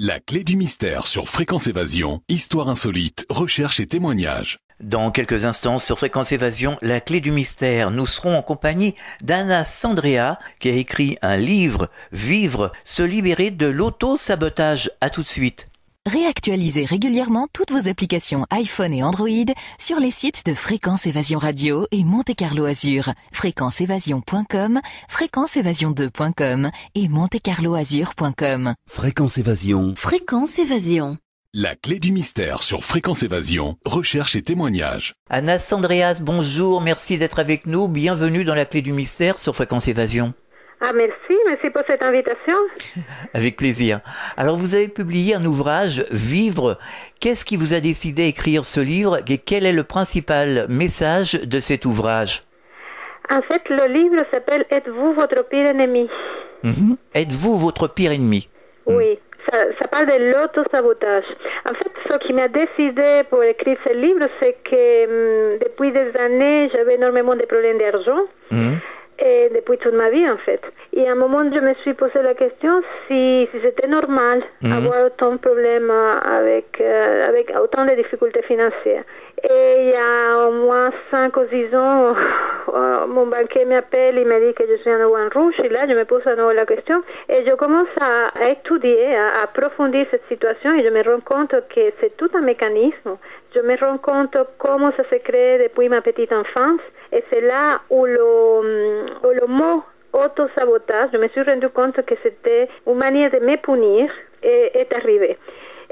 La clé du mystère sur Fréquence Évasion, histoire insolite, recherche et témoignages. Dans quelques instants sur Fréquence Évasion, la clé du mystère, nous serons en compagnie d'Anna Sandrea qui a écrit un livre, Vivre, se libérer de l'auto-sabotage. À tout de suite. Réactualisez régulièrement toutes vos applications iPhone et Android sur les sites de Fréquence Évasion Radio et Monte Carlo Azur, fréquenceévasion.com, fréquenceévasion2.com et montecarloazur.com. Fréquence Évasion. Fréquence Évasion. La clé du mystère sur Fréquence Évasion, recherche et témoignages. Anna Sandreas, bonjour, merci d'être avec nous. Bienvenue dans la clé du mystère sur Fréquence Évasion. Ah, merci pour cette invitation. Avec plaisir. Alors, vous avez publié un ouvrage, Vivre. Qu'est-ce qui vous a décidé à écrire ce livre et quel est le principal message de cet ouvrage? En fait, le livre s'appelle « Êtes-vous votre pire ennemi ?» Êtes-vous votre pire ennemi? Oui, ça parle de l'auto-sabotage. En fait, ce qui m'a décidé pour écrire ce livre, c'est que depuis des années, j'avais énormément de problèmes d'argent. Et depuis toute ma vie, en fait. Et à un moment, je me suis posé la question si c'était normal avoir autant de problèmes avec autant de difficultés financières. Et il y a au moins 5 ou 6 ans, mon banquier m'appelle, il me dit que je suis en One Rouge, et là, je me pose à nouveau la question. Et je commence à étudier, à approfondir cette situation, et je me rends compte que c'est tout un mécanisme. Je me rends compte comment ça s'est créé depuis ma petite enfance. Et c'est là où le mot auto-sabotage, je me suis rendu compte que c'était une manière de me punir et est arrivé.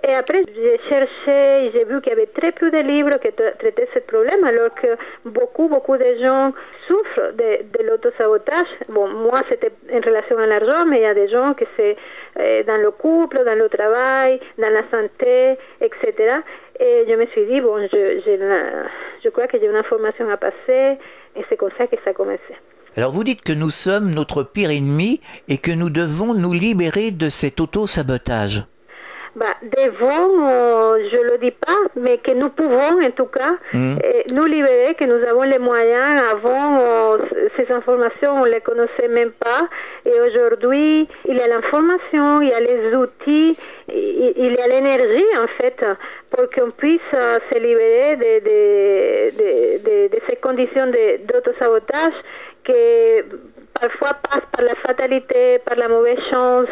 Et après, j'ai cherché, j'ai vu qu'il y avait très peu de livres qui traitaient ce problème, alors que beaucoup de gens souffrent de l'auto-sabotage. Bon, moi, c'était en relation à l'argent, mais il y a des gens que c'est dans le couple, dans le travail, dans la santé, etc. Et je me suis dit, bon, je crois que j'ai une information à passer, et c'est comme ça que ça a commencé. Alors vous dites que nous sommes notre pire ennemi et que nous devons nous libérer de cet auto-sabotage. Devons, je le dis pas, mais que nous pouvons en tout cas nous libérer, que nous avons les moyens. Avant, ces informations, on les connaissait même pas. Et aujourd'hui, il y a l'information, il y a les outils, il y a l'énergie en fait, pour qu'on puisse se libérer de ces conditions d'autosabotage que parfois passe par la fatalité, par la mauvaise chance,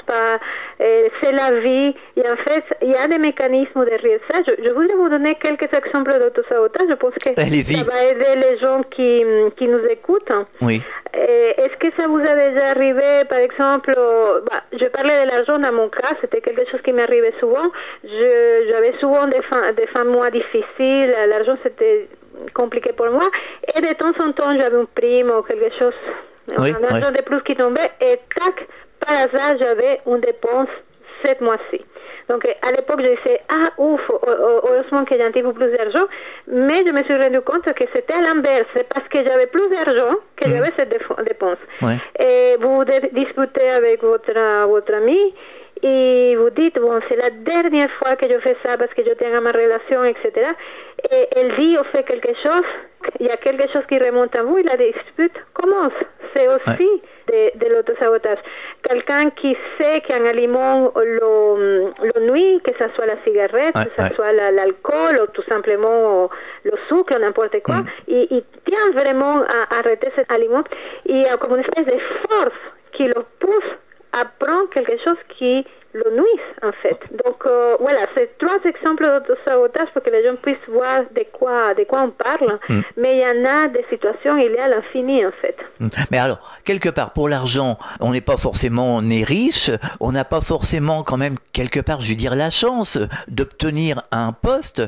c'est la vie. Et en fait, il y a des mécanismes derrière ça. Je voudrais vous donner quelques exemples d'autosabotage. Je pense que Allez-y. Ça va aider les gens qui nous écoutent. Oui. Est-ce que ça vous a déjà arrivé, par exemple, je parlais de l'argent dans mon cas, c'était quelque chose qui m'arrivait souvent. J'avais souvent des fins de mois difficiles, l'argent c'était compliqué pour moi. Et de temps en temps, j'avais une prime ou quelque chose, un argent de plus qui tombait, et tac, par hasard, j'avais une dépense cette mois-ci. Donc, à l'époque, je disais, heureusement que j'ai un petit peu plus d'argent, mais je me suis rendu compte que c'était à l'inverse, c'est parce que j'avais plus d'argent que j'avais cette dépense. Ouais. Et vous disputez avec votre ami, et vous dites, bon, c'est la dernière fois que je fais ça parce que je tiens à ma relation, etc. Et elle dit ou fait quelque chose, il y a quelque chose qui remonte à vous, et la dispute commence. C'est aussi de l'autosabotage. Quelqu'un qui sait qu'un aliment le nuit, que ce soit la cigarette, que ce soit l'alcool, ou tout simplement le sucre, n'importe quoi, il tient vraiment à arrêter cet aliment. Il y a comme une espèce de force qui le pousse à prendre quelque chose qui le nuise, en fait. Donc, voilà, c'est 3 exemples d'autosabotage pour que les gens puissent voir de quoi on parle. Mais il y en a des situations, il y a l'infini, en fait. Mais alors, quelque part, pour l'argent, on n'est pas forcément né riche, on n'a pas forcément quand même, quelque part, je veux dire, la chance d'obtenir un poste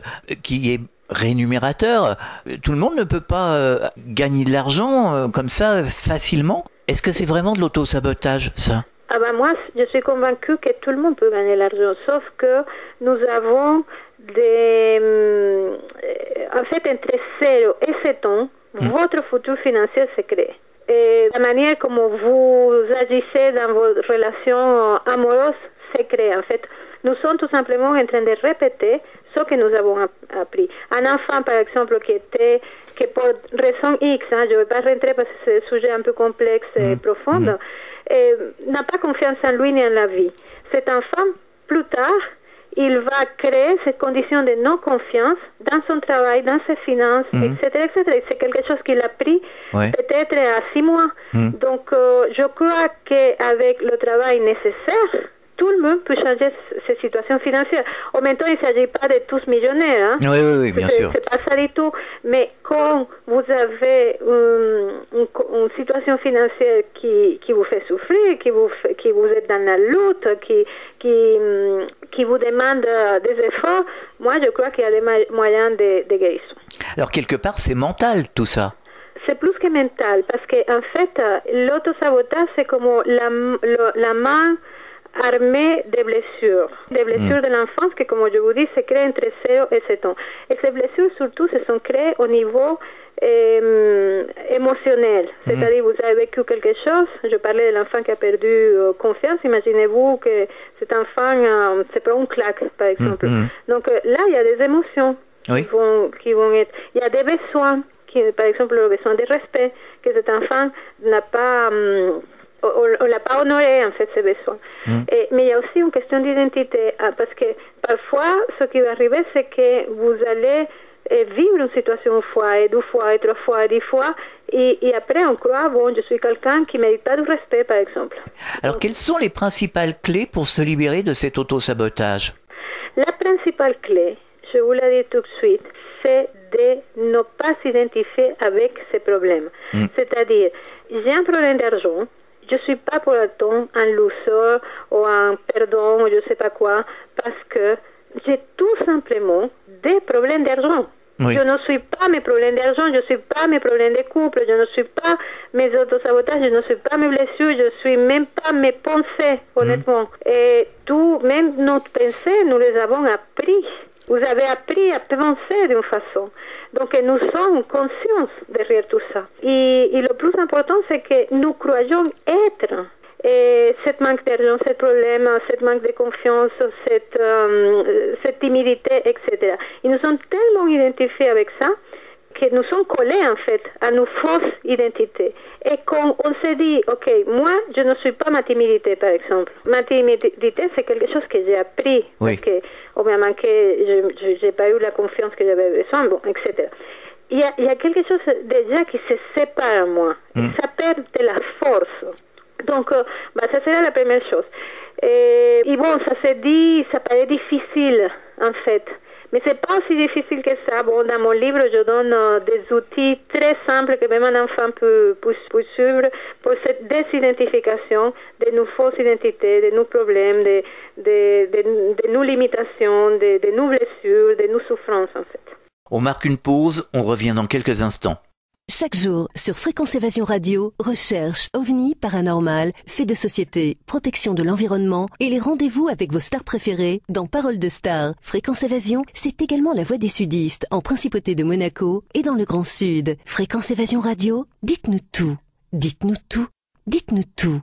qui est rémunérateur. Tout le monde ne peut pas gagner de l'argent comme ça facilement. Est-ce que c'est vraiment de l'autosabotage, ça? Moi, je suis convaincue que tout le monde peut gagner l'argent, sauf que nous avons en fait, entre 0 et 7 ans, votre futur financier se crée. Et la manière comme vous agissez dans vos relations amoureuses se crée, en fait. Nous sommes tout simplement en train de répéter ce que nous avons appris. Un enfant, par exemple, que pour raison X, je ne vais pas rentrer parce que c'est un sujet un peu complexe et profond, n'a pas confiance en lui ni en la vie. Cet enfant, plus tard, il va créer cette condition de non-confiance dans son travail, dans ses finances, etc., etc. C'est quelque chose qu'il a pris peut-être à 6 mois. Donc, je crois qu'avec le travail nécessaire, tout le monde peut changer ses situations financières. En même temps, il ne s'agit pas de tous millionnaires. Hein. Oui, bien sûr. C'est pas ça du tout. Mais quand vous avez une situation financière qui vous fait souffrir, qui vous êtes dans la lutte, qui vous demande des efforts, moi, je crois qu'il y a des moyens de guérison. Alors, quelque part, c'est mental, tout ça. C'est plus que mental, parce qu'en fait, l'autosabotage, c'est comme la main armée des blessures de l'enfance qui, comme je vous dis, se créent entre 0 et 7 ans. Et ces blessures, surtout, se sont créées au niveau émotionnel. C'est-à-dire, vous avez vécu quelque chose, je parlais de l'enfant qui a perdu confiance, imaginez-vous que cet enfant se prend une claque, par exemple. Donc là, il y a des émotions qui vont être... Il y a des besoins, par exemple, le besoin de respect, que cet enfant n'a pas... on l'a pas honoré, en fait, ces besoins. Mais il y a aussi une question d'identité, parce que parfois, ce qui va arriver, c'est que vous allez vivre une situation une fois, et 2 fois, et 3 fois, et 10 fois, et après, on croit, bon, je suis quelqu'un qui ne mérite pas de respect, par exemple. Alors, quelles sont les principales clés pour se libérer de cet autosabotage? La principale clé, je vous la dis tout de suite, c'est de ne pas s'identifier avec ces problèmes. C'est-à-dire, j'ai un problème d'argent, je ne suis pas pour autant un loser ou un perdant ou je ne sais pas quoi, parce que j'ai tout simplement des problèmes d'argent. Je ne suis pas mes problèmes d'argent, je ne suis pas mes problèmes de couple, je ne suis pas mes autosabotages, je ne suis pas mes blessures, je ne suis même pas mes pensées, honnêtement. Et tout, même nos pensées, nous les avons appris. Vous avez appris à penser d'une façon. Donc, nous sommes conscients derrière tout ça. Et le plus important, c'est que nous croyons être. Et cette manque d'argent, ce problème, cette manque de confiance, cette timidité, etc. Et nous sommes tellement identifiés avec ça que nous sommes collés, en fait, à nos fausses identités. Et quand on se dit, OK, moi, je ne suis pas ma timidité, par exemple. Ma timidité, c'est quelque chose que j'ai appris. Parce que, obviamente, je n'ai pas eu la confiance que j'avais besoin, bon, etc. Il y a quelque chose déjà qui se sépare à moi. Ça perd de la force. Donc, ça serait la première chose. Et bon, ça se dit, ça paraît difficile, en fait. Mais c'est pas aussi difficile que ça. Bon, dans mon livre, je donne des outils très simples que même un enfant peut suivre pour cette désidentification de nos fausses identités, de nos problèmes, de nos limitations, de nos blessures, de nos souffrances, en fait. On marque une pause, on revient dans quelques instants. Chaque jour, sur Fréquence Évasion Radio, recherche, ovni, paranormal, faits de société, protection de l'environnement et les rendez-vous avec vos stars préférées dans Paroles de Stars. Fréquence Évasion, c'est également la voix des sudistes en Principauté de Monaco et dans le Grand Sud. Fréquence Évasion Radio, dites-nous tout. Dites-nous tout. Dites-nous tout.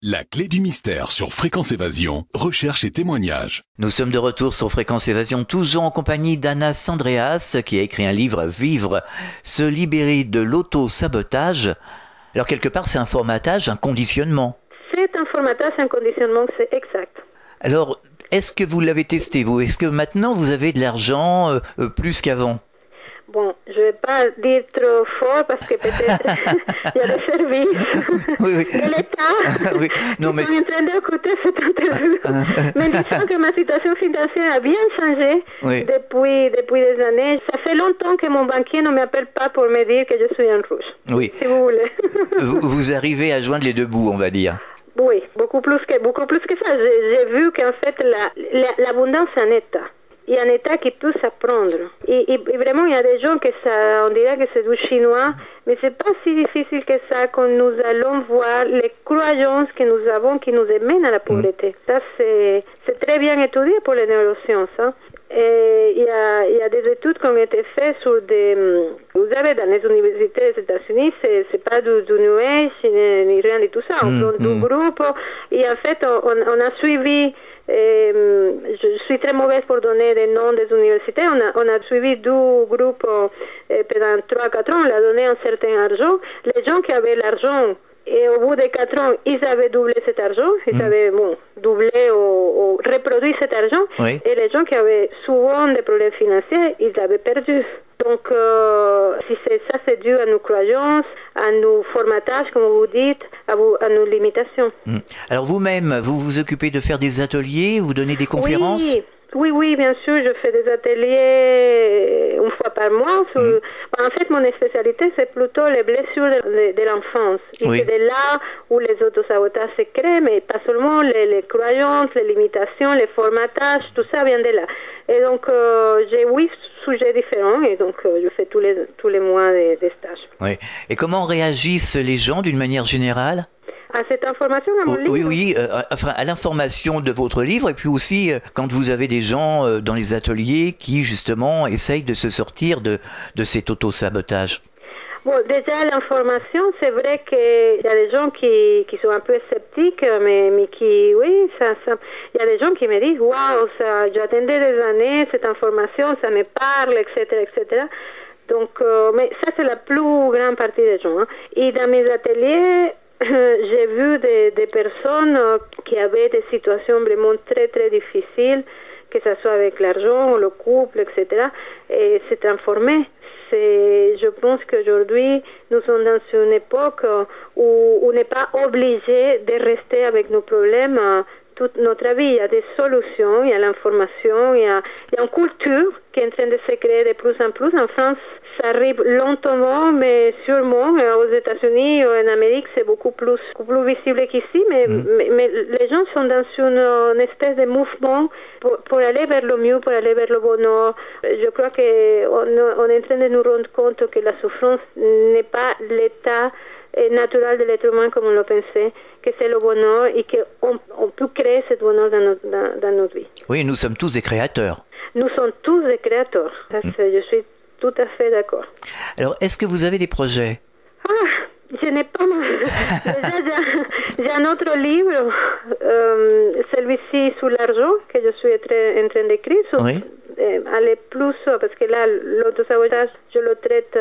La clé du mystère sur Fréquence Évasion, recherche et témoignages. Nous sommes de retour sur Fréquence Évasion, toujours en compagnie d'Anna Sandreas, qui a écrit un livre, Vivre, se libérer de l'auto-sabotage. Alors quelque part, c'est un formatage, un conditionnement. C'est un formatage, un conditionnement, c'est exact. Alors, est-ce que vous l'avez testé, vous? Est-ce que maintenant, vous avez de l'argent plus qu'avant? Bon, je ne vais pas dire trop fort parce que peut-être il y a des services de l'État qui sont en train d'écouter cette interview. Mais disons que ma situation financière a bien changé depuis des années. Ça fait longtemps que mon banquier ne m'appelle pas pour me dire que je suis en rouge, si vous voulez. Vous arrivez à joindre les deux bouts, on va dire. Oui, beaucoup plus que ça. J'ai vu qu'en fait, l'abondance est un état. Il y a un état qui peut s'apprendre. Et vraiment, il y a des gens on dirait que c'est du chinois, mais c'est pas si difficile que ça quand nous allons voir les croyances que nous avons qui nous mènent à la pauvreté. Ça, c'est très bien étudié pour les neurosciences. Hein. Et il y a des études qui ont été faites sur vous savez, dans les universités des États-Unis, c'est pas du New Age, ni rien de tout ça. On prend du groupe, et en fait, on a suivi. Je suis très mauvaise pour donner des noms des universités. On a suivi deux groupes pendant 3-4 ans. On a donné un certain argent. Les gens qui avaient l'argent Et au bout de 4 ans, ils avaient doublé cet argent, ils avaient doublé ou reproduit cet argent, et les gens qui avaient souvent des problèmes financiers, ils avaient perdu. Donc, si c'est ça, c'est dû à nos croyances, à nos formatages, comme vous dites, à nos limitations. Alors vous-même, vous vous occupez de faire des ateliers, vous donnez des conférences? Oui, bien sûr, je fais des ateliers une fois par mois. En fait, mon spécialité, c'est plutôt les blessures de l'enfance. Et c'est de là où les autosabotages se créent, mais pas seulement les croyances, les limitations, les formatages, tout ça vient de là. Et donc, j'ai 8 sujets différents, et donc je fais tous les mois des stages. Oui. Et comment réagissent les gens d'une manière générale à cette information, à mon livre? Oui, à l'information de votre livre, et puis aussi quand vous avez des gens dans les ateliers qui justement essayent de se sortir de cet autosabotage. Bon, déjà l'information, c'est vrai qu'il y a des gens qui sont un peu sceptiques, mais qui, il y a des gens qui me disent, waouh, j'attendais des années cette information, ça me parle, etc., etc. Donc, mais ça c'est la plus grande partie des gens. Hein. Et dans mes ateliers, j'ai vu des personnes qui avaient des situations vraiment très très difficiles, que ce soit avec l'argent, le couple, etc. Et s'est transformé. Je pense qu'aujourd'hui, nous sommes dans une époque où on n'est pas obligé de rester avec nos problèmes toute notre vie. Il y a des solutions, il y a l'information, il y a une culture qui est en train de se créer de plus en plus. En France, ça arrive lentement, mais sûrement. Aux États-Unis, en Amérique, c'est beaucoup plus visible qu'ici, mais les gens sont dans une espèce de mouvement pour aller vers le mieux, pour aller vers le bonheur. Je crois qu'on est en train de nous rendre compte que la souffrance n'est pas l'état naturel de l'être humain comme on le pensait, que c'est le bonheur et qu'on peut créer ce bonheur dans notre vie. Oui, nous sommes tous des créateurs. Nous sommes tous des créateurs. Je suis tout à fait d'accord. Alors, est-ce que vous avez des projets? Je n'ai pas déjà, j'ai un autre livre, celui-ci sur l'argent, que je suis en train d'écrire. Aller plus, parce que là, l'autosabotage, je le traite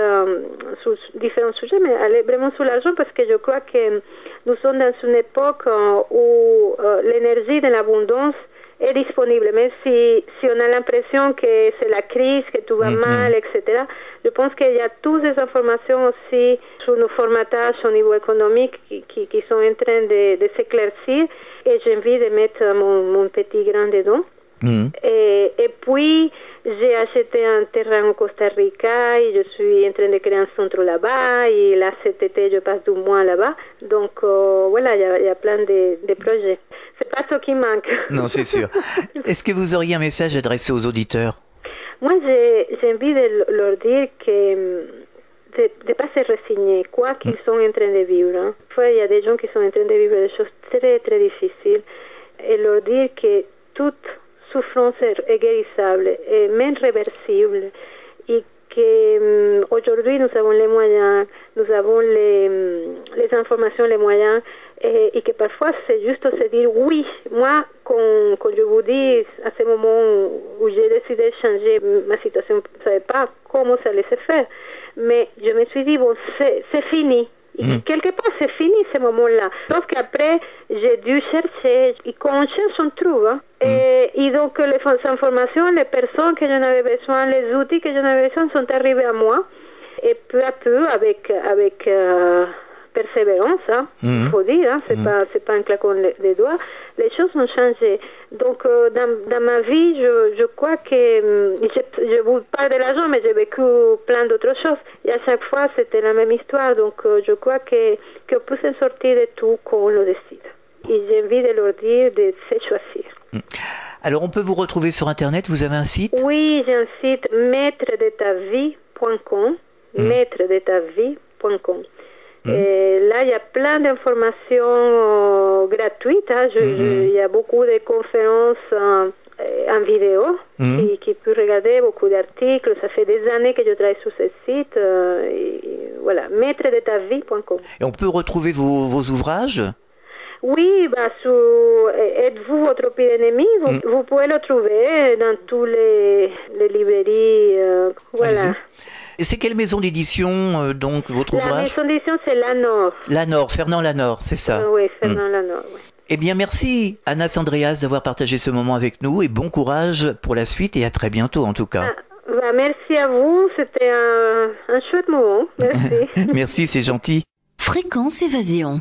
sur différents sujets, mais aller vraiment sur l'argent, parce que je crois que nous sommes dans une époque où l'énergie de l'abondance est disponible, même si on a l'impression que c'est la crise, que tout va mal, etc. Je pense qu'il y a toutes ces informations aussi sur nos formatages au niveau économique qui sont en train de s'éclaircir, et j'ai envie de mettre mon petit grain dedans. Et puis, j'ai acheté un terrain au Costa Rica et je suis en train de créer un centre là-bas, et là cet été je passe 2 mois là-bas, donc voilà, il y a plein de projets. C'est pas ce qui manque. Non, c'est sûr. Est-ce que vous auriez un message adressé aux auditeurs? Moi, j'ai envie de leur dire que de pas se résigner, quoi qu'ils sont en train de vivre. Hein. Il y a des gens qui sont en train de vivre des choses très très difficiles, et leur dire que toute souffrance est guérissable et même réversible, et que aujourd'hui nous avons les moyens, nous avons les informations, les moyens, et que parfois c'est juste se dire oui. Moi, quand je vous dis à ce moment où j'ai décidé de changer ma situation, je ne savais pas comment ça allait se faire, mais je me suis dit bon, c'est fini. Quelque part, c'est fini ce moment-là. Sauf qu'après, j'ai dû chercher. Et quand on cherche, on trouve. Hein. Et donc, les informations, les personnes que j'en avais besoin, les outils que j'en avais besoin sont arrivés à moi. Et peu à peu, avec persévérance, hein, faut dire, hein, c'est pas un claquement des doigts, les choses ont changé. Donc, dans ma vie, je crois que je vous parle de l'argent, mais j'ai vécu plein d'autres choses. Et à chaque fois, c'était la même histoire. Donc, je crois qu'on peut s'en sortir de tout quand on le décide. Et j'ai envie de leur dire de se choisir. Alors, on peut vous retrouver sur Internet. Vous avez un site? Oui, j'ai un site, maîtredetavie.com, maîtredetavie.com. Et là, il y a plein d'informations gratuites. Hein. Il y a beaucoup de conférences en vidéo qui peuvent regarder, beaucoup d'articles. Ça fait des années que je travaille sur ce site. Et voilà, maîtredetavie.com. Et on peut retrouver vos ouvrages? Oui, Êtes-vous votre pire ennemi? Vous pouvez le trouver dans tous les librairies. Voilà. Et c'est quelle maison d'édition, donc, votre ouvrage? La maison d'édition, c'est Lanor. Lanor, Fernand Lanor, c'est ça? Oui, Fernand Lanor, oui. Eh bien, merci, Anna Sandreas, d'avoir partagé ce moment avec nous et bon courage pour la suite et à très bientôt, en tout cas. Merci à vous, c'était un chouette moment. Merci. Merci, c'est gentil. Fréquence Évasion.